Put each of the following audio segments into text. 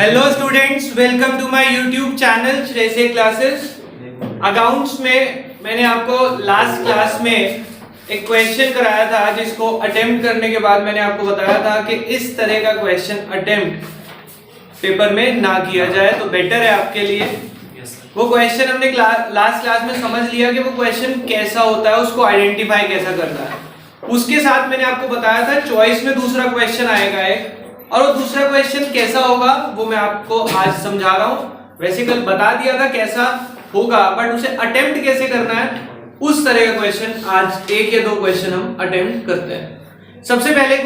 Hello students, welcome to my YouTube channel Shreyasi classes. Accounts में मैंने आपको लास्ट क्लास में एक क्वेश्चन कराया था जिसको अटेम्प्ट करने के बाद मैंने आपको बताया था कि इस तरह का क्वेश्चन अटेम्प्ट पेपर में ना किया जाए तो बेटर है आपके लिए। वो क्वेश्चन हमने लास्ट क्लास में समझ लिया कि वो क्वेश्चन कैसा होता है, उसको आइडेंटिफाई कैसा करना है। उसके साथ मैंने आपको बताया था चॉइस में दूसरा क्वेश्चन आएगा एक, और वो दूसरा क्वेश्चन कैसा होगा वो मैं आपको आज समझा रहा हूँ। वैसे कल बता दिया था कैसा होगा, बट उसे अटेम्प्ट कैसे करना है उस तरह का क्वेश्चन आज एक या दो क्वेश्चन हम अटेम्प्ट करते हैं। सबसे पहले एक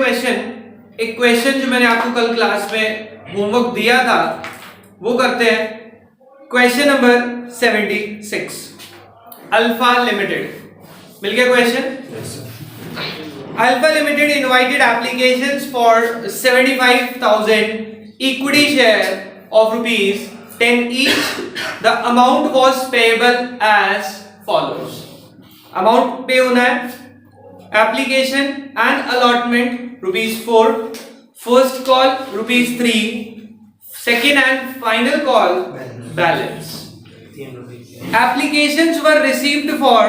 क्वेश्चन जो मैंने आपको कल क्लास में होमवर्क दिया था वो करते हैं। Question number 76, alpha limited. मिल गया question? Alpha Limited invited applications for 75,000 equity share of rupees 10 each. The amount was payable as follows. Amount पे होना है, application and allotment rupees 4, first call rupees 3, second and final call balance. Applications were received for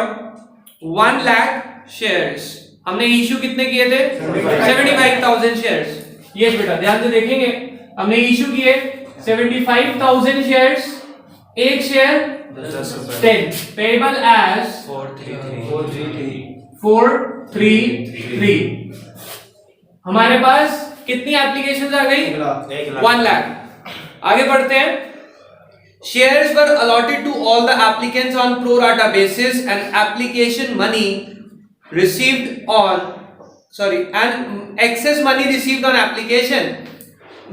1 lakh shares. हमने issue कितने किए थे? 75,000 shares. ये बेटा ध्यान से देखेंगे, हमने इश्यू किए 75,000 शेयर्स, एक शेयर 10, पेबल एज 433। हमारे पास कितनी एप्लीकेशंस आ गई? 1 लाख। आगे बढ़ते हैं। Shares were allotted to all the applicants on pro rata basis and application money received on and excess money received on application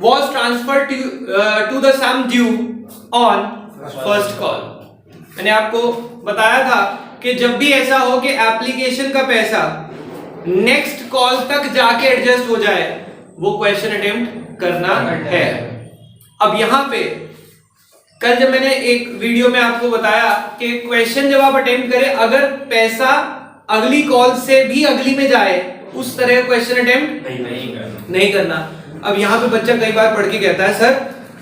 was transferred to the sum due on first call. मैंने आपको बताया था कि जब भी ऐसा हो कि एप्लीकेशन का पैसा नेक्स्ट कॉल तक जाके एडजस्ट हो जाए वो क्वेश्चन अटेम्प्ट करना है। अब यहां पे कल जब मैंने एक वीडियो में आपको बताया कि क्वेश्चन जब आप अटेम्प्ट करें अगर पैसा अगली कॉल से भी अगली में जाए उस तरह का क्वेश्चन अटेम्प्ट नहीं करना। अब यहाँ पे बच्चा कई बार पढ़ के कहता है सर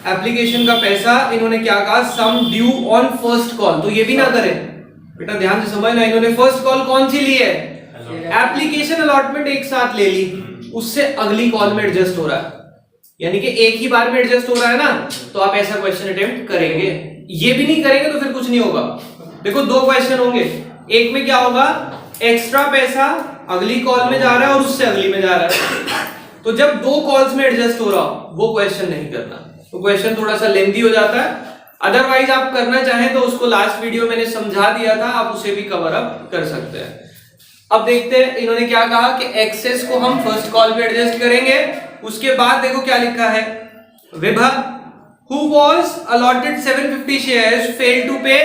एप्लीकेशन का पैसा इन्होंने क्या कहा, सम ड्यू ऑन फर्स्ट कॉल, तो ये भी ना करें। बेटा ध्यान से समझना, इन्होंने फर्स्ट कॉल कौन सी ली है? एप्लीकेशन अलॉटमेंट एक साथ ले ली, उससे अगली कॉल में एडजस्ट हो रहा है, यानी कि एक ही बार में एडजस्ट हो रहा है ना, तो आप ऐसा क्वेश्चन अटेम्प्ट करेंगे। ये भी नहीं करेंगे तो फिर कुछ नहीं होगा। देखो दो क्वेश्चन होंगे, एक में क्या होगा, एक्स्ट्रा पैसा अगली कॉल में जा रहा है और उससे अगली में जा रहा है, तो जब दो कॉल्स में एडजस्ट हो रहा हो वो क्वेश्चन नहीं करना, तो क्वेश्चन थोड़ा सा लेंथी हो जाता है। अदरवाइज आप करना चाहें तो उसको लास्ट वीडियो मैंने समझा दिया था, आप उसे भी कवर अप कर सकते हैं। अब देखते हैं इन्होंने क्या कहा कि एक्सेस को हम फर्स्ट कॉल पे एडजस्ट करेंगे। उसके बाद देखो क्या लिखा है, Vibha who was allotted 750 shares failed to pay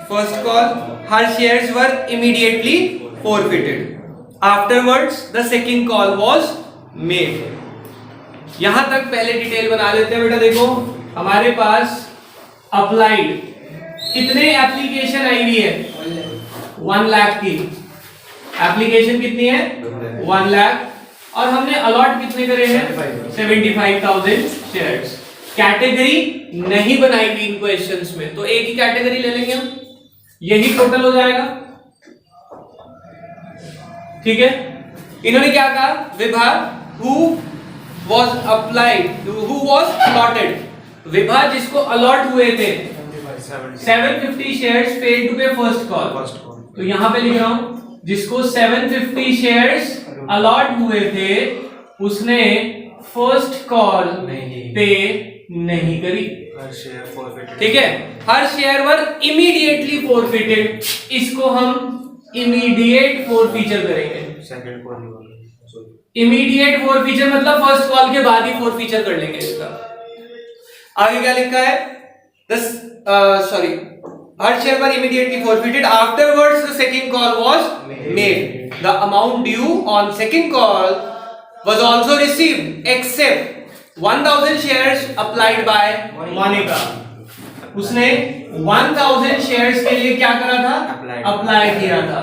first call, her shares were immediately forfeited. Afterwards the second call was made. यहां तक पहले डिटेल बना लेते हैं बेटा। देखो हमारे पास अप्लाइड कितने एप्लीकेशन आई हुई है? 1 लाख की एप्लीकेशन कितनी है? 1 लाख, और हमने अलॉट कितने करे हैं? 75,000 शेयर्स। कैटेगरी नहीं बनाई हुई इन क्वेश्चंस में, तो एक ही कैटेगरी ले लेंगे हम, यही टोटल हो जाएगा। ठीक है, इन्होंने क्या कहा, Vibha who was allotted, Vibha जिसको अलॉट हुए थे 750 शेयर्स फेल्ड टू पे फर्स्ट कॉल, तो यहां पे लिख रहा हूं जिसको 750 शेयर्स अलॉट हुए थे उसने फर्स्ट कॉल पे नहीं करी। ठीक है, her share were immediately forfeited, इसको हम इमीडिएट फॉरफीचर करेंगे। इमीडिएट फॉरफीचर मतलब फर्स्ट कॉल के बाद ही फॉरफीचर कर लेंगे इसका। आगे क्या लिखा है, her share were immediately forfeited, afterwards the second call was made, the amount due on second call was also received except 1000 shares applied by Monika. उसने 1000 शेयर्स के लिए क्या करा था? अप्लाई किया था।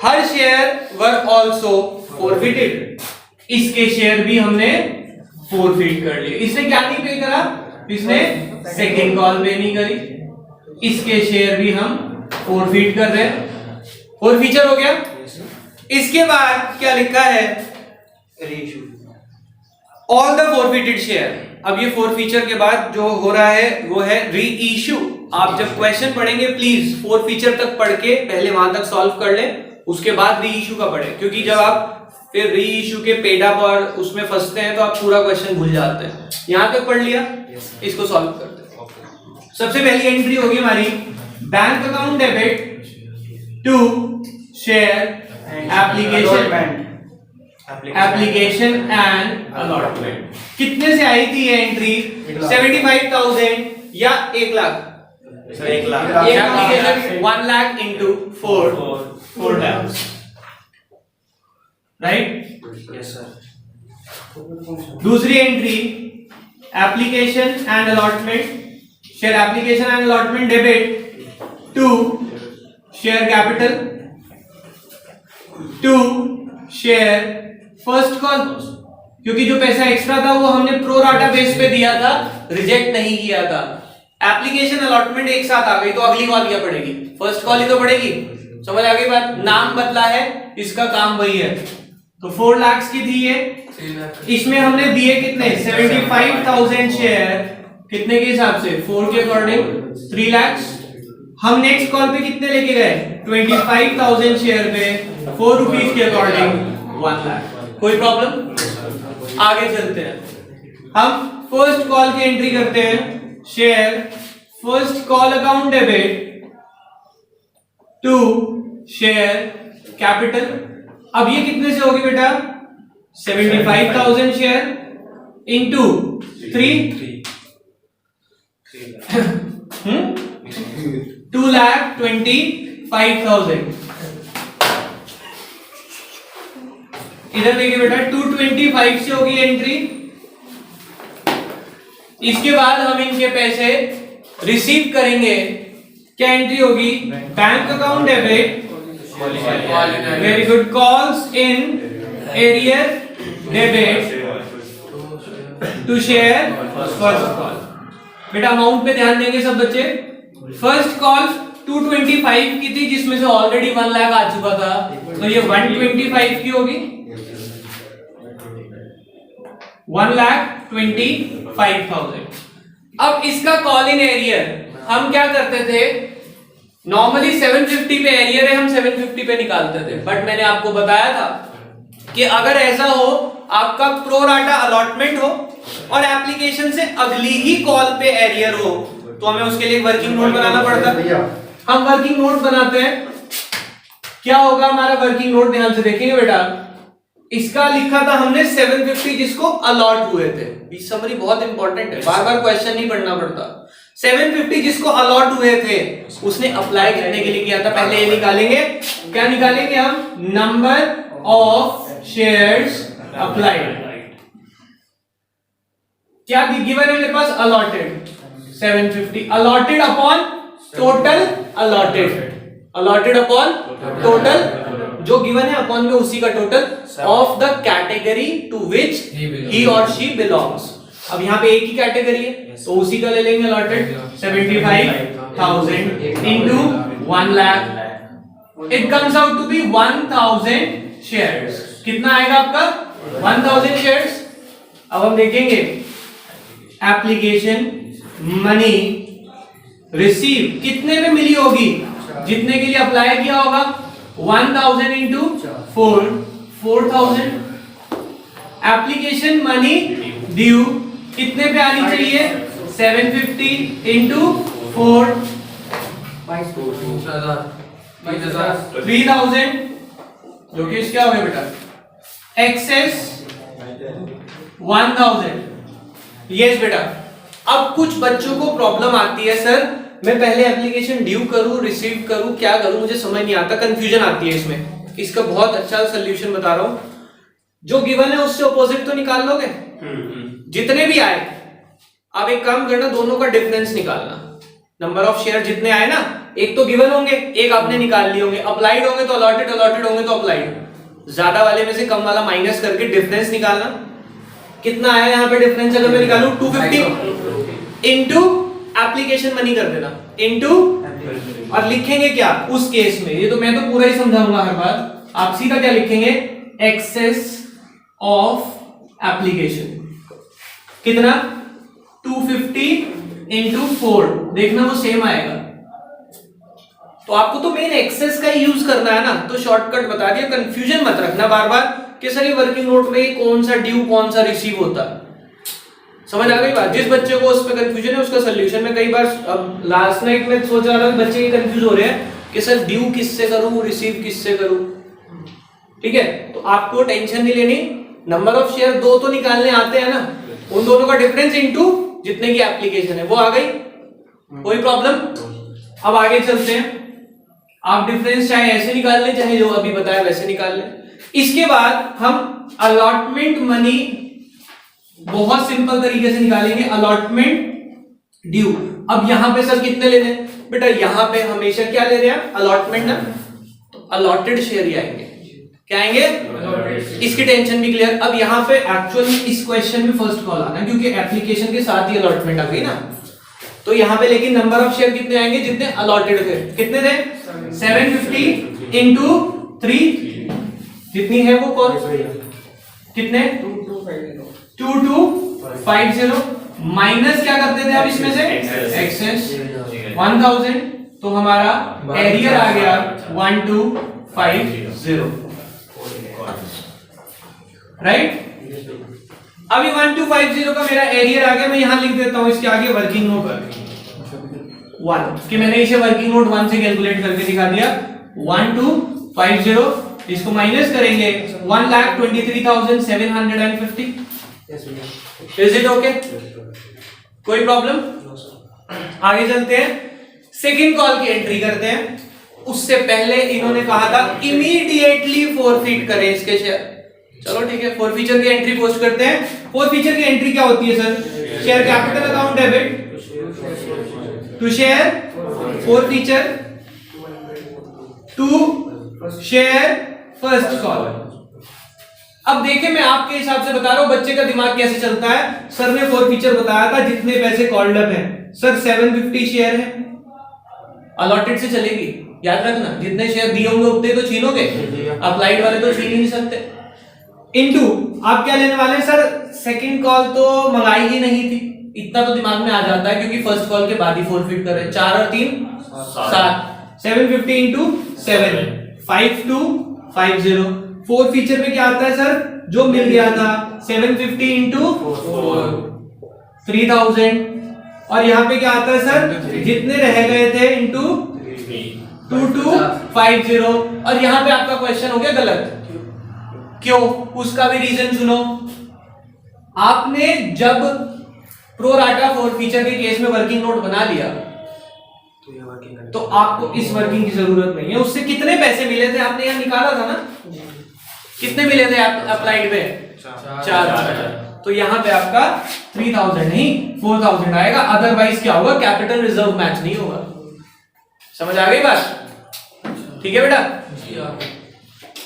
हर शेयर वर आल्सो फॉरफिटेड, इसके शेयर भी हमने फोरफीट कर लिए। इसने क्या नहीं पे करा, इसने सेकंड कॉल पे नहीं करी, इसके शेयर भी हम फोरफीट कर रहे हैं। फोरफीचर हो गया। इसके बाद क्या लिखा है, ऑल द फोरफीटेड शेयर। अब ये फोरफीचर के बाद जो हो रहा है वो है री इश्यू। आप जब क्वेश्चन पढ़ेंगे प्लीज फोरफीचर तक पढ़ के पहले वहां तक सॉल्व कर ले, उसके बाद री इश्यू का पढ़े, क्योंकि जब आप फिर री इश्यू के पेड अप और उसमें फंसते हैं तो आप पूरा क्वेश्चन भूल जाते हैं। यहां तक पढ़ लिया, इसको सॉल्व करते हैं। सबसे पहली एंट्री होगी हमारी bank account debit to share application and allotment. कितने से आई थी ये एंट्री, 75,000 या 1 lakh? 1 lakh. Application 1 lakh into 4 lakhs, right? Yes sir. दूसरी entry application and allotment, share application and allotment debit to share capital to share first call, क्योंकि जो पैसा एक्स्ट्रा था वो हमने प्रो राटा बेस पे दिया था, रिजेक्ट नहीं किया था। एप्लीकेशन अलॉटमेंट एक साथ आ गई तो अगली कॉल क्या पड़ेगी, फर्स्ट कॉल ही तो पड़ेगी। समझ आ गई बात? नाम बदला है, इसका काम वही है। तो 4 लाख की थी ये, इसमें हमने दिए कितने, 75,000 शेयर, कितने के हिसाब से, 4 के अकॉर्डिंग 3 लाख। हम नेक्स्ट कॉल पे कितने लेके गए, 25,000 शेयर पे 4 रुपीज के अकॉर्डिंग 1 लाख। कोई प्रॉब्लम? आगे चलते हैं। हम फर्स्ट कॉल की एंट्री करते हैं, share first call account debit to share capital. अब ये कितने से होगी बेटा, 75,000 शेयर इंटू 3 2,25,000। इधर देखिए बेटा 225 से होगी एंट्री। इसके बाद हम इनके पैसे रिसीव करेंगे, क्या एंट्री होगी, bank account debit, very good, calls in arrear debit to share first call. बेटा अमाउंट पे ध्यान देंगे सब बच्चे। फर्स्ट कॉल 225 की थी, जिसमें से ऑलरेडी 1 लाख आ चुका था, तो ये 125 की होगी, 1,25,000। अब इसका कॉल इन एरियर हम क्या करते थे, नॉर्मली 750 पे एरियर है, हम 750 पे निकालते थे, बट मैंने आपको बताया था कि अगर ऐसा हो आपका प्रो राटा अलॉटमेंट हो और एप्लीकेशन से अगली ही कॉल पे एरियर हो, तो हमें उसके लिए वर्किंग नोट बनाना पड़ता है। हम वर्किंग नोट बनाते हैं। क्या होगा हमारा वर्किंग नोट, ध्यान से देखेंगे बेटा। इसका लिखा था हमने 750 जिसको अलॉट हुए थे, बीच समरी बहुत इंपॉर्टेंट है, बार बार क्वेश्चन नहीं पढ़ना पड़ता। 750 जिसको अलॉट हुए थे, उसने अप्लाई करने के लिए किया था। पहले ये निकालेंगे, क्या निकालेंगे हम, नंबर ऑफ शेयर्स अप्लाइड। क्या गिवन है मेरे पास, allotted 750, allotted upon total allotted, allotted upon total, जो गिवन है अपॉन में उसी का total, of the category to which he और शी बिलोंग्स। अब यहाँ पे एक ही कैटेगरी है तो उसी का ले लेंगे allotted, 75,000 into 1 lakh, it comes out to be 1,000 shares. कितना आएगा आपका, 1,000 शेयर्स। अब हम देखेंगे एप्लीकेशन मनी रिसीव कितने में मिली होगी, जितने के लिए अप्लाई किया होगा, 1,000 इंटू 4,000। एप्लीकेशन मनी ड्यू कितने पे आनी चाहिए, 750 इंटू 4, 3,000, जो कि क्या हो गया बेटा, एक्सेस 1,000। यस बेटा। अब कुछ बच्चों को प्रॉब्लम आती है, सर मैं पहले एप्लीकेशन ड्यू करूं, रिसीव करूं, क्या करूं, मुझे समझ नहीं आता, कंफ्यूजन आती है इसमें। इसका बहुत अच्छा सोल्यूशन बता रहा हूं, जो गिवन है उससे ऑपोजिट तो निकाल लोगे, जितने भी आए। अब एक काम करना, दोनों का डिफरेंस निकालना, नंबर ऑफ शेयर जितने आए ना, एक तो गिवन होंगे, एक आपने निकाल लिए होंगे, अप्लाइड होंगे तो अलॉटेड, अलॉटेड होंगे तो अप्लाइड, ज्यादा वाले में से कम वाला माइनस करके डिफरेंस निकालना। कितना आया यहाँ पे डिफरेंस अगर मैं निकालूं 250 इनटू एप्लीकेशन मनी कर देना इनटू, और लिखेंगे क्या उस केस में, ये तो मैं तो पूरा ही समझाऊंगा हर बात, आप सीधा क्या लिखेंगे एक्सेस ऑफ एप्लीकेशन, कितना 250 इंटू 4, देखना वो सेम आएगा। तो आपको तो मेन एक्सेस का ही यूज करना है ना, तो शॉर्टकट बता दिया, कंफ्यूजन मत रखना बार बार कि सर ये वर्किंग नोट में कौन सा ड्यू कौन सा रिसीव होता है। समझ आ गई बात? जिस बच्चे को उस पे कंफ्यूजन है उसका सोल्यूशन में कई बार, अब लास्ट नाइट में सोच रहा था बच्चे ये कंफ्यूज हो रहे हैं कि सर ड्यू किससे करूं रिसीव किससे करूं। ठीक है, तो आपको टेंशन नहीं लेनी, नंबर ऑफ शेयर दो तो निकालने आते हैं ना, उन दोनों का डिफरेंस इनटू जितने की एप्लीकेशन है वो आ गई, कोई प्रॉब्लम। अब आगे चलते हैं, आप डिफरेंस चाहे ऐसे निकाल लें चाहे जो अभी बताया वैसे निकाल लें। इसके बाद हम अलॉटमेंट मनी बहुत सिंपल तरीके से निकालेंगे, अलॉटमेंट ड्यू। अब यहां पे सर कितने लेने हैं बेटा, यहां पे हमेशा क्या ले रहे हैं अलॉटमेंट ना, तो अलॉटेड शेयर ही आएंगे, क्या आएंगे, इसकी टेंशन भी क्लियर। अब यहाँ पे एक्चुअली इस क्वेश्चन में फर्स्ट कॉल आना क्योंकि एप्लीकेशन के साथ ही अलॉटमेंट आ गई ना, तो यहाँ पे लेकिन नंबर ऑफ शेयर कितने आएंगे जितने अलॉटेड थे, कितने थे 750 इंटू 3, जितनी है वो कौन, कितने 2250 माइनस क्या करते थे आप इसमें से एक्सेस 1000, तो हमारा एरियर आ गया 1250, राइट। अभी 1250 का मेरा एरियर आ गया, मैं यहां लिख देता हूं इसके आगे वर्किंग नोट 1 कि मैंने इसे वर्किंग नोट 1 से कैलकुलेट करके दिखा दिया 1250, इसको माइनस करेंगे 1,23,750। इज इट ओके, कोई प्रॉब्लम? आगे चलते हैं, सेकंड कॉल की एंट्री करते हैं। उससे पहले इन्होंने कहा था इमीडिएटली फॉरफिट करें इसके शेयर, चलो ठीक है, फॉरफीचर की एंट्री पोस्ट करते हैं। फॉरफीचर की एंट्री क्या होती है sir, share capital account debit to share forfeiture to share first call. अब देखिए मैं आपके हिसाब से बता रहा हूं बच्चे का दिमाग कैसे चलता है। सर ने फॉरफीचर बताया था जितने पैसे कॉल्ड अप हैं, सर 750 शेयर है, अलॉटेड से चलेगी, याद रखना जितने शेयर दिए होंगे उतने तो छीनोगे, अप्लाइड वाले तो छीन ही नहीं सकते। इनटू आप क्या लेने वाले हैं सर, सेकंड कॉल तो मंगाई ही नहीं थी, इतना तो दिमाग में आ जाता है क्योंकि फर्स्ट कॉल के बाद ही फॉरफिट कर रहे हैं, 4 और 3 7, 750 इंटू 7 5250। फोर फीचर में क्या आता है सर, जो मिल गया था 750 इंटू 3000, और यहाँ पे क्या आता है सर जितने रह गए थे इंटू 2250, और यहाँ पे आपका क्वेश्चन हो गया गलत, क्यों, उसका भी रीजन सुनो। आपने जब प्रो राटा फोर फीचर के केस में वर्किंग नोट बना लिया तो आपको इस वर्किंग की जरूरत नहीं है। उससे कितने पैसे मिले थे आपने यहाँ निकाला था ना, कितने मिले थे अप्लाइड में 4, तो यहाँ पे आपका 3000 नहीं 4000 आएगा, अदरवाइज क्या होगा, कैपिटल रिजर्व मैच नहीं होगा। समझ आ गई बात, ठीक है बेटा।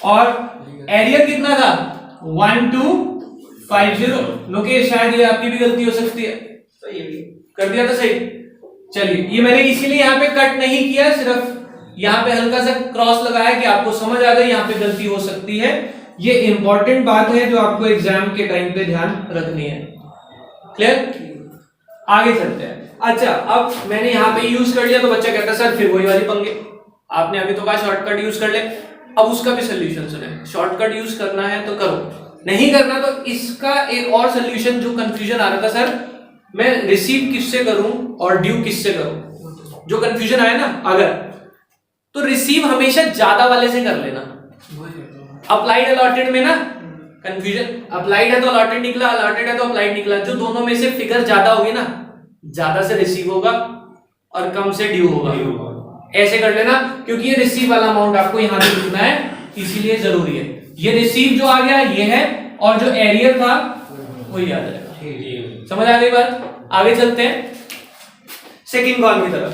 और एरियर कितना था 1250, लोकेश शायद ये आपकी भी गलती हो सकती है, कर दिया था सही। चलिए ये मैंने इसीलिए यहाँ पे कट नहीं किया, सिर्फ यहाँ पे हल्का सा क्रॉस लगाया कि आपको समझ आ गई यहाँ पे गलती हो सकती है। ये इंपॉर्टेंट बात है जो आपको एग्जाम के टाइम पे ध्यान रखनी है, क्लियर। आगे चलते हैं। अच्छा अब मैंने यहाँ पे यूज कर लिया तो बच्चा कहता है सर फिर वही वाली पंगे, आपने अभी तो कहा शॉर्टकट यूज कर ले, अब उसका भी सोल्यूशन सुने। शॉर्टकट यूज करना है तो करो, नहीं करना तो इसका एक और सोल्यूशन जो कंफ्यूजन आ रहा था सर मैं रिसीव किससे करूं और ड्यू किससे करूं, जो कंफ्यूजन आया ना अगर, तो रिसीव हमेशा ज्यादा वाले से कर लेना। अप्लाइड अलॉटेड में ना कंफ्यूजन, अप्लाइड है तो अलॉटेड निकला, अलॉटेड है तो अप्लाइड निकला, जो दोनों में से फिगर ज्यादा होगी ना, ज्यादा से रिसीव होगा और कम से ड्यू होगा, ऐसे कर लेना। क्योंकि ये रिसीव वाला अमाउंट आपको यहां पे लिखना है, इसीलिए जरूरी है। ये रिसीव जो आ गया ये है, और जो एरियर था वो याद रहेगा। समझ आ गई बात, आगे चलते हैं सेकंड कॉल की तरफ।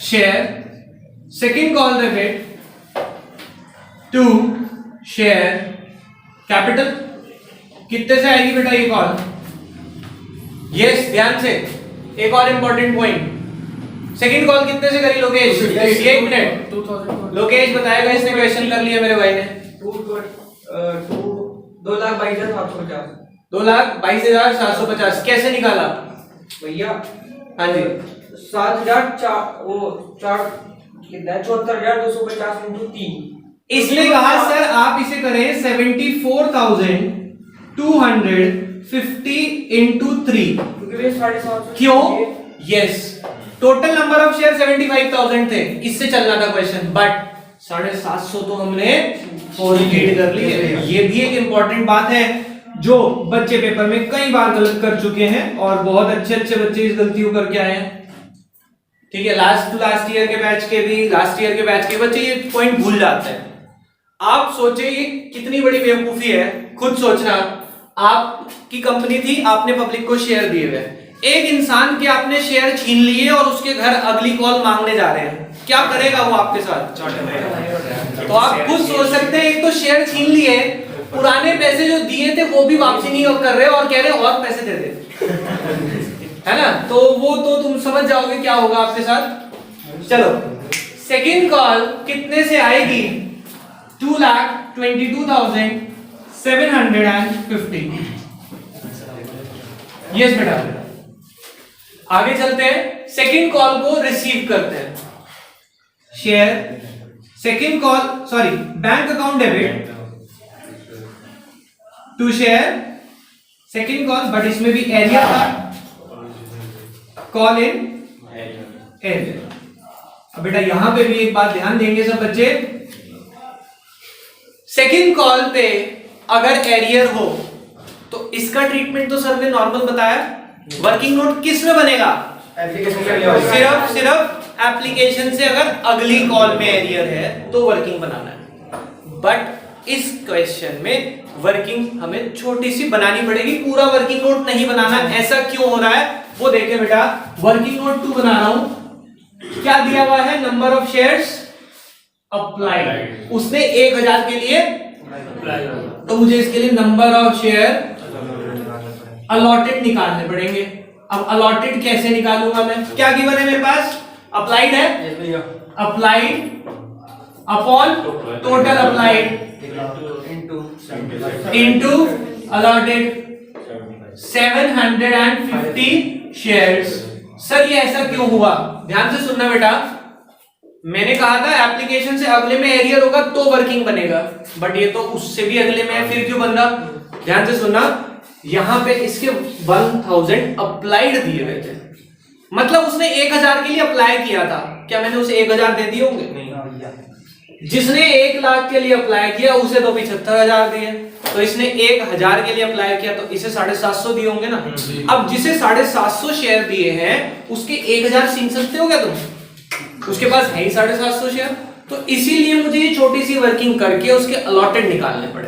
Share second call debit to share capital, कितने से आएगी बेटा ये कॉल? यस, ध्यान से, एक और इंपॉर्टेंट पॉइंट। सेकंड कॉल कितने से करी लोकेश? 1 मिनट, 2000 लोकेश बताएगा, इसने क्वेश्चन कर लिया मेरे भाई ने। 2,22,750 2,22,750 कैसे निकाला भैया? हाँ जी, 74,250 इंटू 3। इसलिए कहा सर आप इसे करें 74,250 इंटू 3। क्योंकि वे 750 क्यों? Yes, total number of share 75,000 थे, इससे चलना था क्वेश्चन, बट 750 तो हमने फॉरवर्ड कर लिए। ये भी एक इंपॉर्टेंट बात है जो बच्चे पेपर में कई बार गलत कर चुके हैं और बहुत अच्छे अच्छे बच्चे इस गलती को करके आए हैं। ठीक है, लास्ट ईयर के बैच के बच्चे ये पॉइंट भूल जाते हैं। आप सोचे ये कितनी बड़ी बेवकूफी है, खुद सोचना। आपकी कंपनी थी, आपने पब्लिक को शेयर दिए हुए, एक इंसान के आपने शेयर छीन लिए और उसके घर अगली कॉल मांगने जा रहे हैं, क्या करेगा वो आपके साथ? तो आप खुद सोच सकते हैं, एक तो शेयर छीन लिए, पुराने पैसे जो दिए थे वो भी वापसी नहीं कर रहे और कह रहे और पैसे दे दे, है ना? तो वो तो तुम समझ जाओगे क्या होगा आपके साथ। चलो, सेकंड कॉल कितने से आएगी? 2,22,750। यस बेटा, आगे चलते हैं, सेकंड कॉल को रिसीव करते हैं। Share second call, sorry, bank account debit to share second call, but इसमें भी एरिया था, कॉल इन एरिया। अब बेटा यहां पे भी एक बात ध्यान देंगे सब बच्चे, सेकंड कॉल पे अगर एरियर हो तो इसका ट्रीटमेंट तो सर ने नॉर्मल बताया। वर्किंग नोट किस में बनेगा? सिर्फ एप्लीकेशन से अगर अगली कॉल में एरियर है तो वर्किंग बनाना है, बट इस क्वेश्चन में वर्किंग हमें छोटी सी बनानी पड़ेगी, पूरा वर्किंग नोट नहीं बनाना। ऐसा क्यों हो रहा है वो देखें बेटा। वर्किंग नोट 2 बना रहा हूं, क्या दिया हुआ है? नंबर ऑफ शेयर्स अप्लाइड, उसने 1000 के लिए, तो मुझे इसके लिए नंबर ऑफ शेयर अलॉटेड निकालने पड़ेंगे। अब अलॉटेड कैसे निकालूंगा मैं? क्या गिवन है मेरे पास? अप्लाइड है, applied upon total applied into allotted 750 shares. Sir ये ऐसा क्यों हुआ? ध्यान से सुनना बेटा, मैंने कहा था एप्लीकेशन से अगले में एरियर होगा तो वर्किंग बनेगा, बट ये तो उससे भी अगले में है, फिर क्यों बन रहा? ध्यान से सुनना, यहां पे इसके 1000 अप्लाइड दिए हुए थे, मतलब उसने 1000 के लिए अप्लाई किया था। क्या मैंने उसे 1000 दे दिए होंगे? नहीं। जिसने 1 लाख के लिए अप्लाई किया उसे तो 75,000 दिए, तो इसने 1000 के लिए अप्लाई किया तो इसे 750 दिए होंगे ना। अब जिसे 750 शेयर दिए हैं उसके 1000 छीन सकते हो क्या तुम? उसके पास है ही 750 शेयर, तो इसीलिए मुझे ये छोटी सी वर्किंग करके उसके अलॉटेड निकालने पड़े।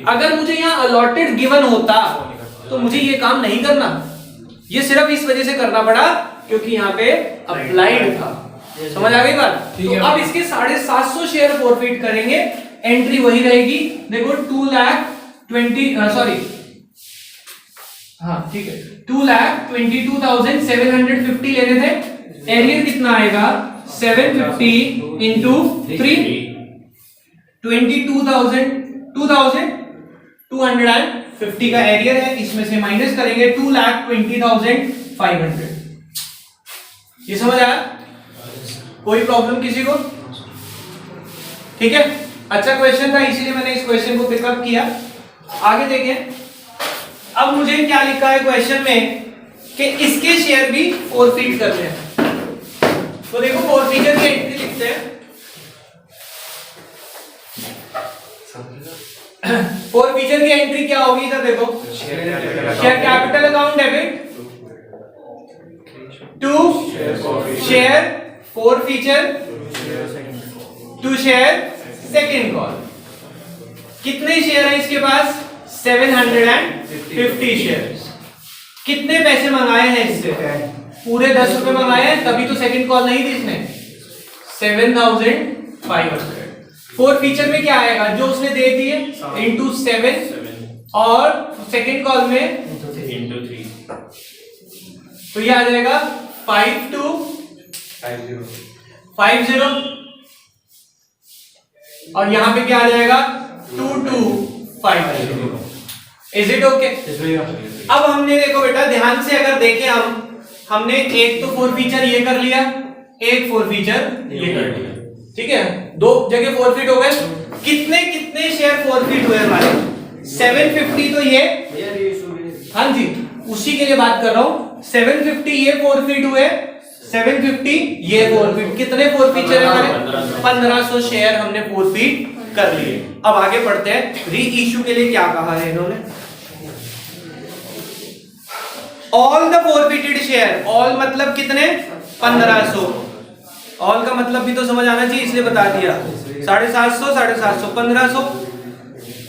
अगर मुझे यहाँ अलॉटेड गिवन होता तो मुझे ये काम नहीं करना, ये सिर्फ इस वजह से करना पड़ा क्योंकि यहाँ पे अप्लाइड था। समझ आ गई बात? तो अब इसके 750 शेयर फॉरफिट करेंगे, एंट्री वही रहेगी। देखो 2,22,750 लेने थे, एरियर कितना आएगा? 750 इंटू 3, 22,250 का एरियर है, इसमें से माइनस करेंगे 2,20,500। ये समझ आया? कोई प्रॉब्लम किसी को? ठीक है, अच्छा क्वेश्चन था इसीलिए मैंने इस क्वेश्चन को पिकअप किया। आगे देखें, अब मुझे क्या लिखा है क्वेश्चन में कि इसके शेयर भी फॉरफिट करने हैं। तो देखो फॉरफिचर की एंट्री लिखते हैं। फॉरफिचर की एंट्री क्या होगी इधर देखो, share capital account debit to share forfeiture to share second call. कितने शेयर है इसके पास? 750 शेयर्स। कितने पैसे मंगाए हैं इससे? पूरे 10 रुपए मंगाए हैं, तभी तो सेकंड कॉल नहीं दी इसने। 7,500। फॉरफिचर में क्या आएगा? जो उसने दे दिए इंटू 7, और सेकंड कॉल में into 3 तो ये आ जाएगा 5250 और यहां पे क्या आ जाएगा 2250। Is it okay? अब हमने देखो बेटा ध्यान से अगर देखें हमने एक तो फोर फीचर ये कर लिया, एक फोर फीचर ये कर लिया, ठीक है, दो जगह फोरफिट हो गए। कितने कितने शेयर फोरफिट हुए हमारे? 750 तो ये, हाँ जी उसी के लिए बात कर रहा हूं। 750 ये फोरफिट हुए, 750 ये फोरफिट। कितने फोरफिट है हमारे? 1500 शेयर हमने फोरफिट कर लिए। अब आगे बढ़ते हैं। री इश्यू के लिए क्या कहा है इन्होंने? All the forfeited share, all मतलब कितने? 1500। ऑल का मतलब भी तो समझ आना चाहिए, इसलिए बता दिया। 750, 750, 1500।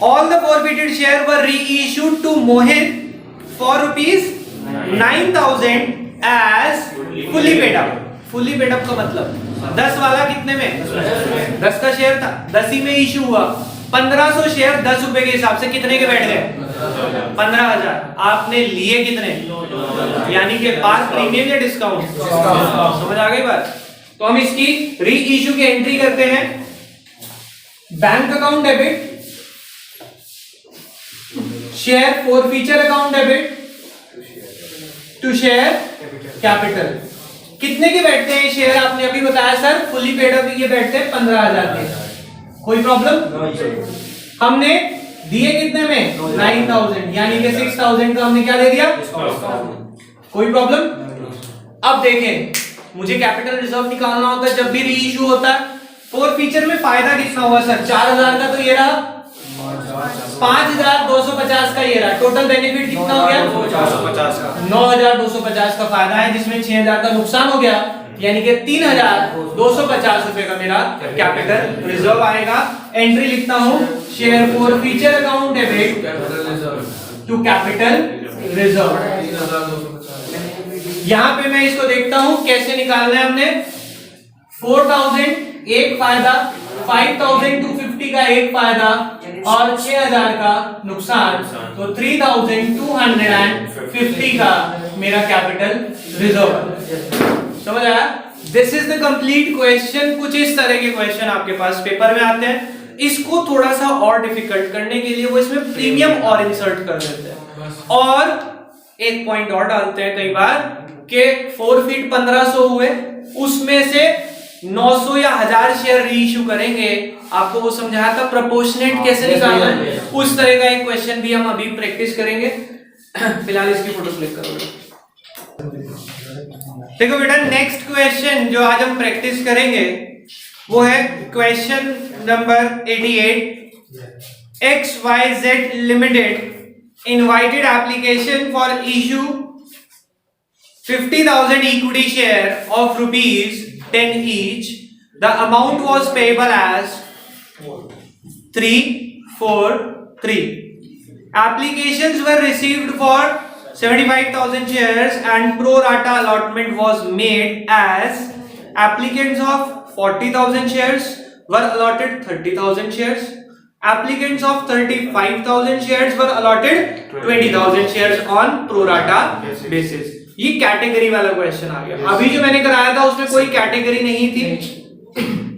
All the forfeited share were reissued to Mohit for ₹9,000 as fully paid up. Fully paid up का मतलब 10 वाला कितने में? 10 का शेयर था, 10 ही में इश्यू हुआ। 1500 शेयर 10 रुपए के हिसाब से कितने के बैठ गए? 15,000। आपने लिए कितने? यानी कि पास प्रीमियम या डिस्काउंट? समझ आ गई बात? तो हम इसकी री इश्यू की एंट्री करते हैं। Bank account debit, share forfeiture account debit to share capital. कितने के बैठते हैं शेयर? आपने अभी बताया सर फुली पेड अप ये बैठते हैं 15,000 के। कोई प्रॉब्लम? हमने दिए कितने में? 9,000, यानी कि 6,000 का हमने क्या दे दिया? कोई प्रॉब्लम? अब देखें, मुझे कैपिटल रिजर्व निकालना होता है जब भी री इश्यू होता है। फोर फीचर में फायदा कितना हुआ सर? 4,000 का तो ये रहा, 5,250 का ये रहा। टोटल बेनिफिट कितना हो गया? 9,250 का फायदा है, जिसमें 6,000 का नुकसान हो गया, यानी कि 3,250 रुपए का मेरा कैपिटल रिजर्व आएगा। एंट्री लिखता हूं, share forfeiture account debit to capital reserve. यहां पे मैं इसको देखता हूं कैसे निकालना है हमने। 4,000 एक फायदा, 5,250 का एक फायदा और 6,000 का नुकसान, तो 3,250 का मेरा कैपिटल रिजर्व। समझ आया? This is the complete question. कुछ इस तरह के क्वेश्चन आपके पास पेपर में आते हैं। इसको थोड़ा सा और डिफिकल्ट करने के लिए वो इसमें प्रीमियम और इंसर्ट कर देते हैं और एक पॉइंट और डालते हैं कई बार कि फोरफिट 1500 हुए, उसमें से 900 या 1000 शेयर री इश्यू करेंगे। आपको वो समझाया था प्रोपोर्शनेट कैसे निकालना है, उस तरह का एक क्वेश्चन भी हम अभी प्रैक्टिस करेंगे। फिलहाल इसकी फोटो क्लिक करो। देखो बेटा, नेक्स्ट क्वेश्चन जो आज हम प्रैक्टिस करेंगे वो है question number 88। XYZ limited invited application for issue 50,000 equity share of ₹10 each. The amount was payable as 343. Applications were received for 75,000 shares and pro rata allotment was made as applicants of 40,000 shares were allotted 30,000 shares. Applicants of 35,000 shares were allotted 20,000 shares on pro rata basis. ये category वाला question आ गया। अभी जो मैंने कराया था उसमें कोई कैटेगरी नहीं थी।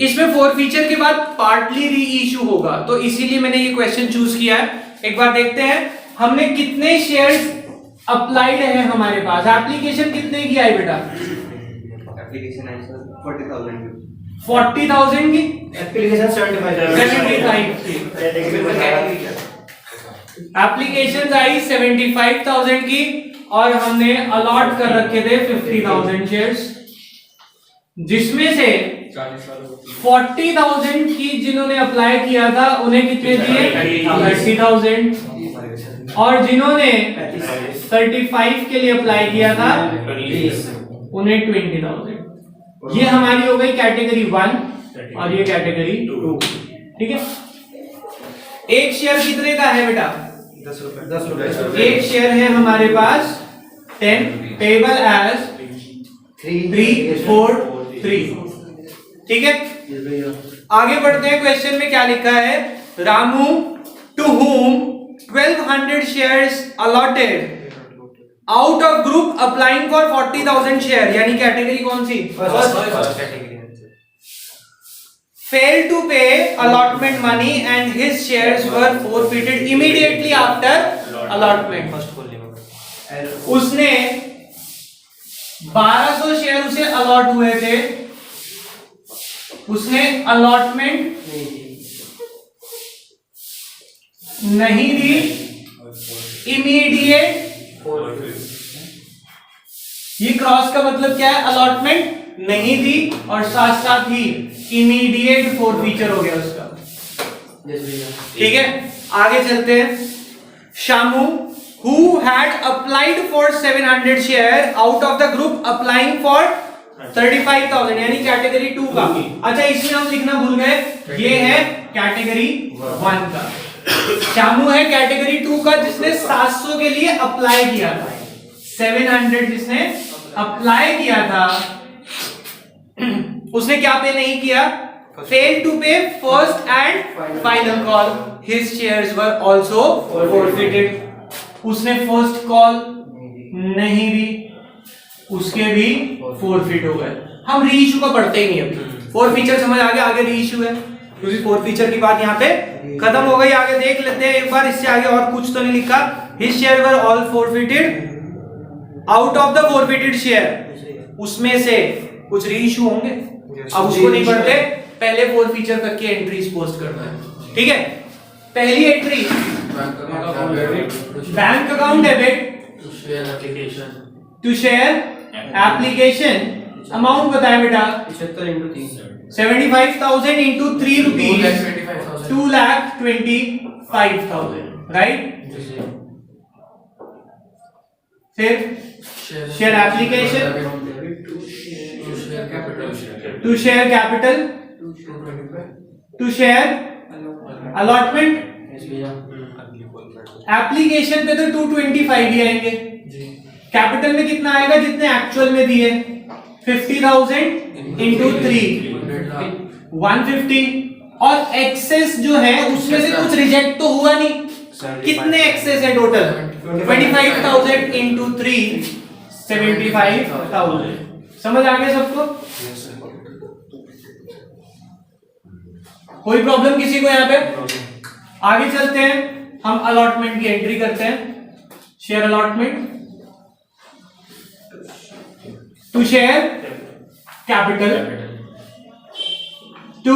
इसमें फोर फीचर के बाद पार्टली री इश्यू होगा, तो इसीलिए मैंने ये क्वेश्चन चूज किया है। एक बार देखते हैं हमने कितने शेयर्स अप्लाइड है हमारे पास। एप्लीकेशन कितने की आई बेटा? एप्लीकेशन आई सर 40,000 की। एप्लीकेशन 75 की। एप्लीकेशन आई 75,000 की और हमने अलॉट कर रखे थे 50,000 शेयर्स, जिसमें से 40,000 की जिन्होंने अप्लाई किया था उन्हें कितने दिए? 30,000 और जिन्होंने 35 के लिए अप्लाई किया था उन्हें 20,000। ये हमारी हो गई कैटेगरी 1 और ये कैटेगरी 2। ठीक है, एक शेयर कितने का है बेटा? 10 रुपए। एक शेयर है हमारे पास 10, पेबल एज 343। ठीक है, आगे बढ़ते हैं। क्वेश्चन में क्या लिखा है? Ramu to whom 1200 shares allotted out of group applying for 40,000 share, यानी कैटेगरी कौन सी? फर्स्ट कैटेगरी में से failed to pay allotment money and his shares were forfeited immediately after allotment. First खोलने में उसने 1200 शेयर उसे अलॉट हुए थे, उसने अलॉटमेंट नहीं दी, इमीडिएट, ये क्रॉस का मतलब क्या है? अलॉटमेंट नहीं दी और साथ साथ ही इमीडिएट फोरफीचर हो गया उसका। ठीक है, आगे चलते हैं। Shamu who had applied for 700 share out of the group applying for 35,000 यानी कैटेगरी 2 का। अच्छा, इसमें हम लिखना भूल गए, ये है कैटेगरी 1 का। शामू है कैटेगरी 2 का जिसने 700 के लिए अप्लाई किया था, 700 जिसने अप्लाई किया था, उसने क्या पे नहीं किया? फेल टू पे first and final call, his shares were also forfeited. उसने फर्स्ट कॉल नहीं दी, उसके भी फॉरफिट हो गए। हम रीइश्यू का पढ़ते ही नहीं अभी, फोर फीचर समझ आ गया, आगे रीइश्यू है, क्योंकि फोर फीचर की बात यहाँ पे खत्म हो गई। आगे देख लेते हैं एक बार, इससे आगे और कुछ तो नहीं लिखा। His share were all forfeited out of the forfeited share, उसमें से कुछ रीइश्यू होंगे, अब उसको नहीं पढ़ते, पहले फोर फीचर करके एंट्रीज पोस्ट करना है। ठीक है, पहली entry bank account debit to share application, amount बताएं बेटा, 75,000 इंटू 3 रुपीज, 2,25,000, राइट। फिर share application to share capital to share allotment. Application पे तो 225 ही आएंगे, कैपिटल में कितना आएगा? जितने एक्चुअल में दिए, 50,000 इंटू 3, 150। और एक्सेस जो है उसमें से कुछ रिजेक्ट तो हुआ नहीं, कितने एक्सेस है टोटल? 25,000 इंटू 3, 75,000। समझ आ गया सबको? कोई प्रॉब्लम किसी को यहाँ पे? आगे चलते हैं, हम अलॉटमेंट की एंट्री करते हैं। Share allotment to share capital to,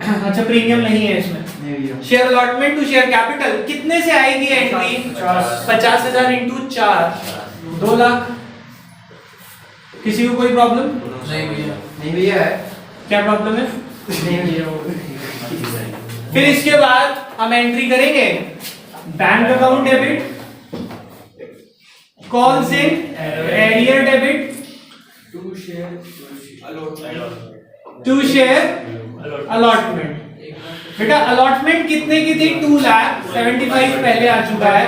अच्छा प्रीमियम नहीं है इसमें। Share allotment to share capital कितने से आएगी एंट्री? 50,000 इंटू 4, 2 लाख। किसी को कोई प्रॉब्लम? नहीं भैया है। क्या प्रॉब्लम है? नहीं भैया। फिर इसके बाद हम एंट्री करेंगे bank account debit, calls in arrear debit to share allotment. बेटा अलॉटमेंट कितने की थी? 2,75,000 पहले आ चुका है,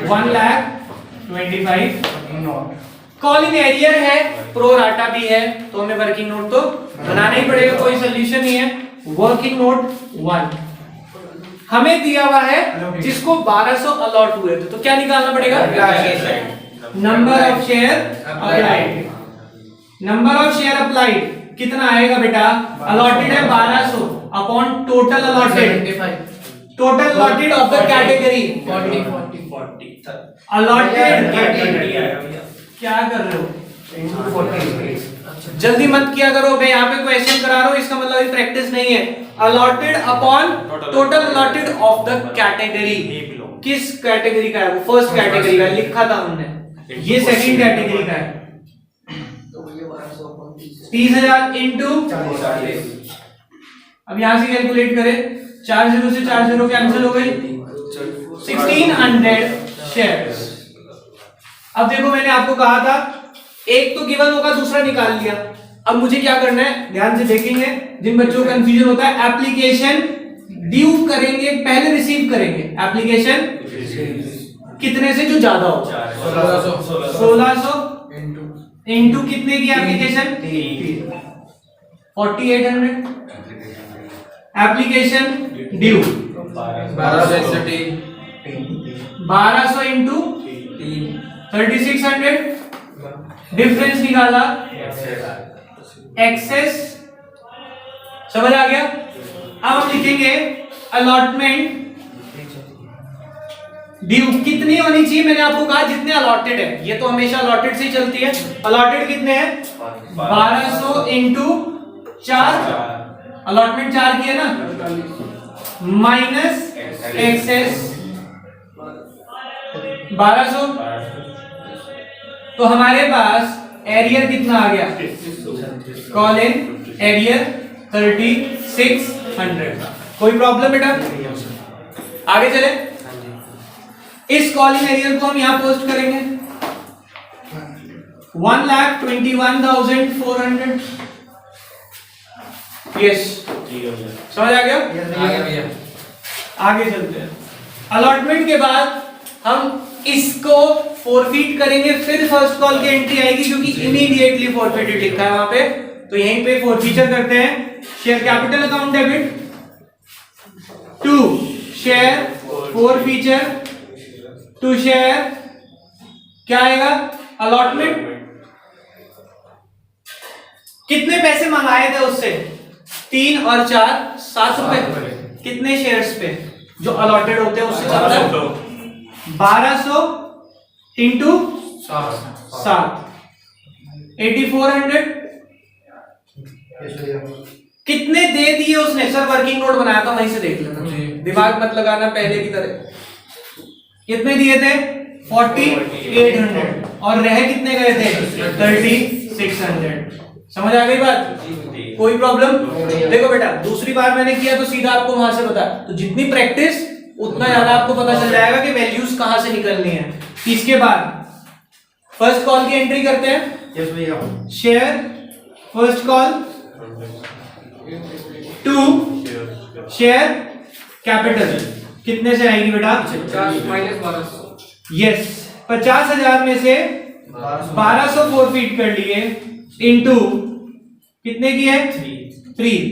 1,25,000। कॉल इन एरियर है, प्रो राटा भी है, तो हमें वर्किंग नोट तो बनाना ही पड़ेगा, कोई सोल्यूशन नहीं है। वर्किंग नोट 1 हमें दिया हुआ है, जिसको 1200 अलॉट हुए थे, तो क्या निकालना पड़ेगा? Number of share applied. Number of share applied कितना आएगा बेटा? अलॉटेड है 1200 upon total allotted, total allotted of the category 40 allotted category. क्या कर रहे हो? जल्दी मत किया करो, मैं यहाँ पे क्वेश्चन करा रहा हूँ, इसका मतलब ये प्रैक्टिस नहीं है। Allotted upon total allotted of the category, किस कैटेगरी का है? वो फर्स्ट कैटेगरी का लिखा था हमने, ये सेकंड कैटेगरी का है। 30,000 इंटू, अब यहां से कैलकुलेट करें, 40 से 40 कैंसिल हो गई, 1600 शेयर्स। अब देखो मैंने आपको कहा था एक तो गिवन होगा, दूसरा निकाल लिया। अब मुझे क्या करना है, ध्यान से देखेंगे, जिन बच्चों को कंफ्यूजन होता है, एप्लीकेशन ड्यू करेंगे, पहले रिसीव करेंगे एप्लीकेशन कितने से जो ज्यादा हो, 1600 इंटू कितने की application? 4800 application due 1200 into 3600 difference निकाला एक्सेस समझ आ गया। अब हम लिखेंगे अलॉटमेंट ड्यू कितनी होनी चाहिए, मैंने आपको कहा जितने अलॉटेड है, ये तो हमेशा अलॉटेड से ही चलती है। अलॉटेड कितने हैं 1200 इंटू 4, अलॉटमेंट 4 की है ना, माइनस एक्सेस 1200, तो हमारे पास एरियर कितना आ गया, कॉल इन एरियर 3600। कोई प्रॉब्लम बेटा, आगे चले। इस कॉलिंग एरियर को हम यहां पोस्ट करेंगे 1,21,400। यस समझ आ गया। आगे चलते हैं। अलॉटमेंट के बाद हम इसको फॉरफिट करेंगे, फिर फर्स्ट कॉल की एंट्री आएगी क्योंकि इमीडिएटली फॉरफिटेड लिखा है वहां पे, तो यहीं पे फॉरफीचर करते हैं। Share capital account debit to share forfeiture to share क्या आएगा, अलॉटमेंट। कितने पैसे मंगाए थे उससे, 3 और 4 7 रुपए। कितने शेयर्स पे जो अलॉटेड होते हैं उससे चलता है 1200 इंटू 7 8400। कितने दे दिए उसने, सर वर्किंग नोट बनाया था वहीं से देख लेना, दिमाग मत लगाना पहले की तरह। कितने दिए थे 4800 और रह कितने गए थे 3600। समझ आ गई बात, कोई प्रॉब्लम। देखो बेटा दूसरी बार मैंने किया तो सीधा आपको वहां से बता, तो जितनी प्रैक्टिस उतना ज्यादा आपको पता चल जाएगा कि वैल्यूज कहां से निकलनी है। इसके बाद फर्स्ट कॉल की एंट्री करते हैं। Share first call to share capital कितने से आएगी बेटा, 1200। यस 50,000 में से 1200 फॉरफिट कर लिए इनटू कितने की है 3,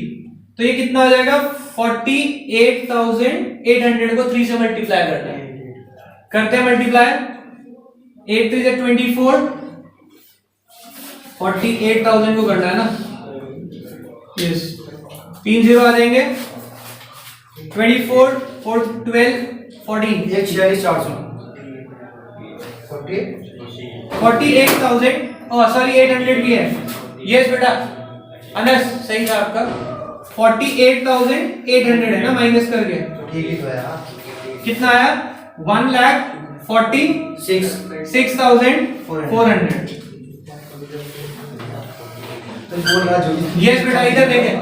तो ये कितना हो जाएगा 48,800 को 3 से मल्टीप्लाई करना है। करते हैं मल्टीप्लाई, 8 3 से 24, 48,000 को करना है ना। यस 3 0 आ जाएंगे, 24 4 12 14 48,000 सॉरी 800 की है। यस बेटा अनस सही था आपका, 48,800 है ना माइनस करके, ठीक ही तो है यार। कितना आया 1,46,400। तो बोल रहा जो यस बेटा इधर देखें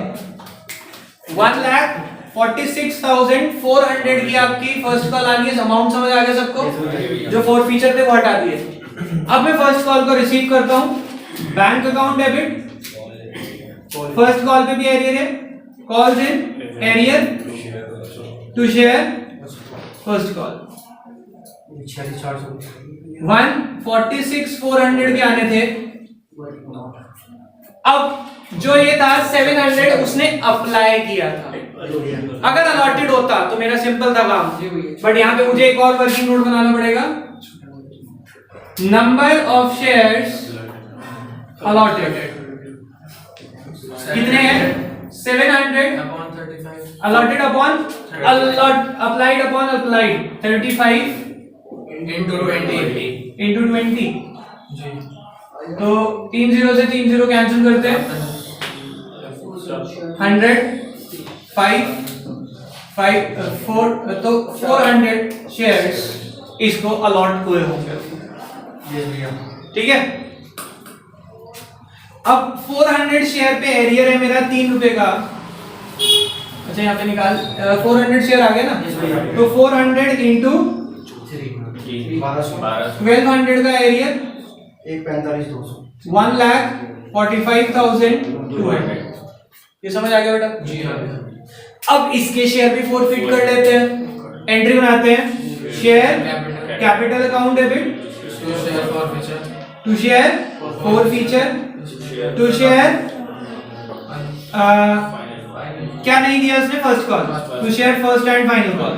1,46,400 की आपकी फर्स्ट कॉल आ रही है। अमाउंट समझ आ गया सबको, जो 4 फीचर थे वो हटा दिए। अब मैं फर्स्ट कॉल को रिसीव करता हूं, bank account debit, first call पे भी एरियर है, calls in arrear to share first call 146,400 के आने थे। अब जो ये था 700 उसने अप्लाई किया था। अगर अलॉटेड होता तो मेरा सिंपल था काम, बट यहां पे मुझे एक और वर्किंग नोट बनाना पड़ेगा। नंबर ऑफ शेयर्स अलॉटेड कितने हैं 700 allotted upon applied upon applied 35 into 20 into 20। तो 3 0 से 3 0 कैंसिल करते हैं, 100 5 5 4 तो 400 शेयर्स इसको अलॉट हुए होंगे। ठीक है, अब 400 शेयर पे एरियर है मेरा 3 रुपए का। अच्छा यहाँ पे निकाल 400 शेयर आ गया ना, तो 400 इंटू 1200 का एरियर 1,45,200 1,45,200। ये समझ आ गया बेटा जी। अब इसके शेयर भी फॉरफिट कर लेते हैं, एंट्री बनाते हैं। Share capital account debit to share forfeiture to share क्या नहीं दिया उसने? First call to share first and final call.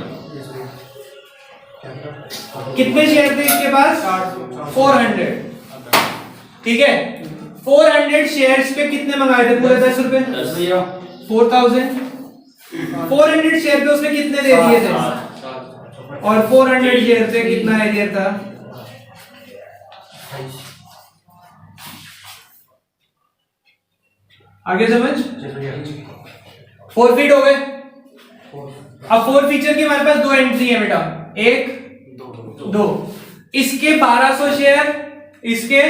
कितने शेयर थे इसके पास? 400। ठीक है, 400 शेयर्स पे कितने मंगाए थे? पूरे 10 रुपए। 4000। 400 शेयर पे उसने कितने दे दिए थे? और 400 शेयर पे कितना एरियर था? आगे समझ? 4 फीट हो गए। अब 4 फीचर की हमारे पास 2 एंट्री है बेटा, 1 2। इसके 1200 शेयर, इसके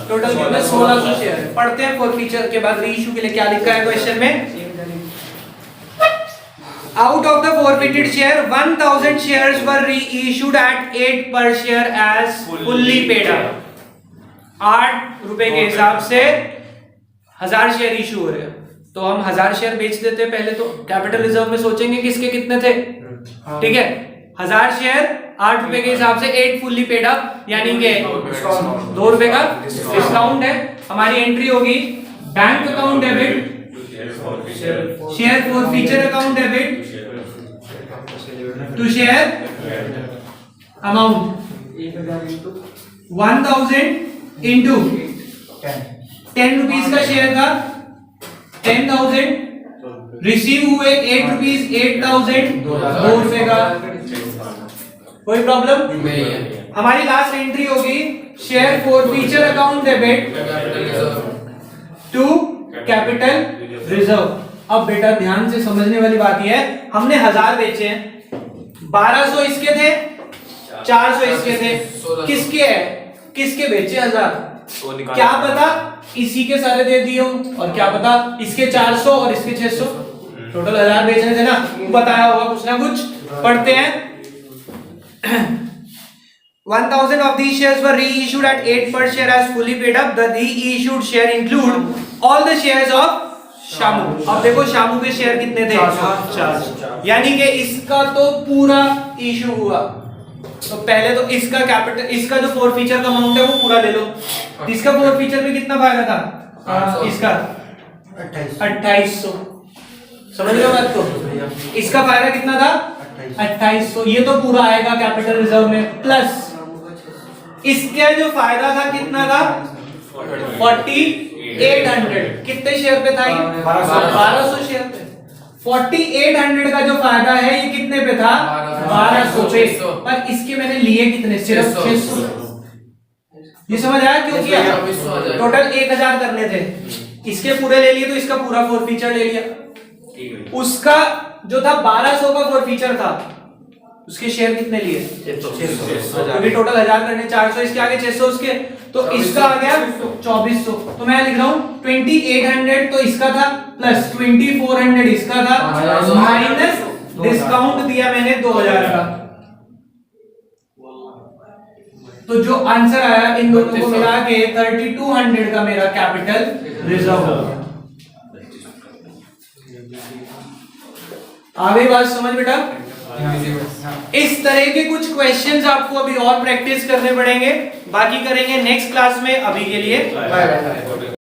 टोटल कितना? 1600 शेयर। पढ़ते हैं 4 फीचर के बाद रीइश्यू के लिए क्या लिखा है क्वेश्चन में। Out of the forfeited share, 1000 shares were reissued at 8 per share as fully paid up. 8 रुपए के हिसाब से 1000 शेयर इशू हो रहे हैं, तो हम 1000 शेयर बेच देते हैं। पहले तो कैपिटल रिजर्व में सोचेंगे किसके कितने थे। ठीक है, 1000 शेयर 8 रुपए के हिसाब से 8 फुल्ली पेड अप, यानी कि 2 रुपए का डिस्काउंट है। हमारी एंट्री होगी bank account debit, share forfeiture account debit to share amount 1000 into 10 rupees का शेयर था, 10,000 रिसीव हुए 8 रुपीज, 8,000 2 रुपए का। कोई प्रॉब्लम नहीं है। हमारी लास्ट एंट्री होगी share forfeiture account debit to capital reserve. अब बेटा ध्यान से समझने वाली बात यह है, हमने 1000 बेचे हैं, 1200 इसके थे, 400 इसके थे। किसके है? किसके बेचे 1000? क्या पता इसी के सारे दे दिए हो, और क्या पता इसके 400 और इसके 600। टोटल 1000 बेचने थे ना, बताया होगा कुछ ना कुछ। पढ़ते हैं 1000 of these shares were reissued at 8 per share as fully paid up. The reissued share include all the shares of Shamu. अब देखो शामू के शेयर कितने थे? 4। यानी कि इसका तो पूरा इशू हुआ, तो पहले तो इसका कैपिटल, इसका जो 4 फीचर का अमाउंट है वो पूरा ले लो। इसका 4 फीचर में कितना फायदा था? इसका 2800। समझ रहे हो बात को? इसका फायदा कितना था? 2800। ये तो पूरा आएगा कैपिटल रिजर्व में, प्लस इसका जो फायदा था कितना था? 4800। कितने शेयर पे था ये? 1200 शेयर पे। 4800 का जो फायदा है ये कितने पे था? 1200 पे। पर इसके मैंने लिए कितने? सिर्फ 600। ये समझ आया क्यों किया? टोटल 1000 करने थे, इसके पूरे ले लिए तो इसका पूरा 4 फीचर ले लिया। उसका जो था 1200 का 4 फीचर था, उसके शेयर कितने लिए? 600। क्योंकि टोटल 1000 करने, 400 इसके आगे 600 उसके, तो इसका आ गया 2400। तो मैं लिख रहा हूं 2800 तो इसका था, प्लस 2400 इसका था, माइनस डिस्काउंट दिया मैंने 2000 का। तो जो आंसर आया इन दोनों को मिला के 3200 का मेरा कैपिटल रिजर्व हो गया। आ गई बात समझ बेटा? इस तरह के कुछ क्वेश्चंस आपको अभी और प्रैक्टिस करने पड़ेंगे, बाकी करेंगे नेक्स्ट क्लास में। अभी के लिए बाय बाय।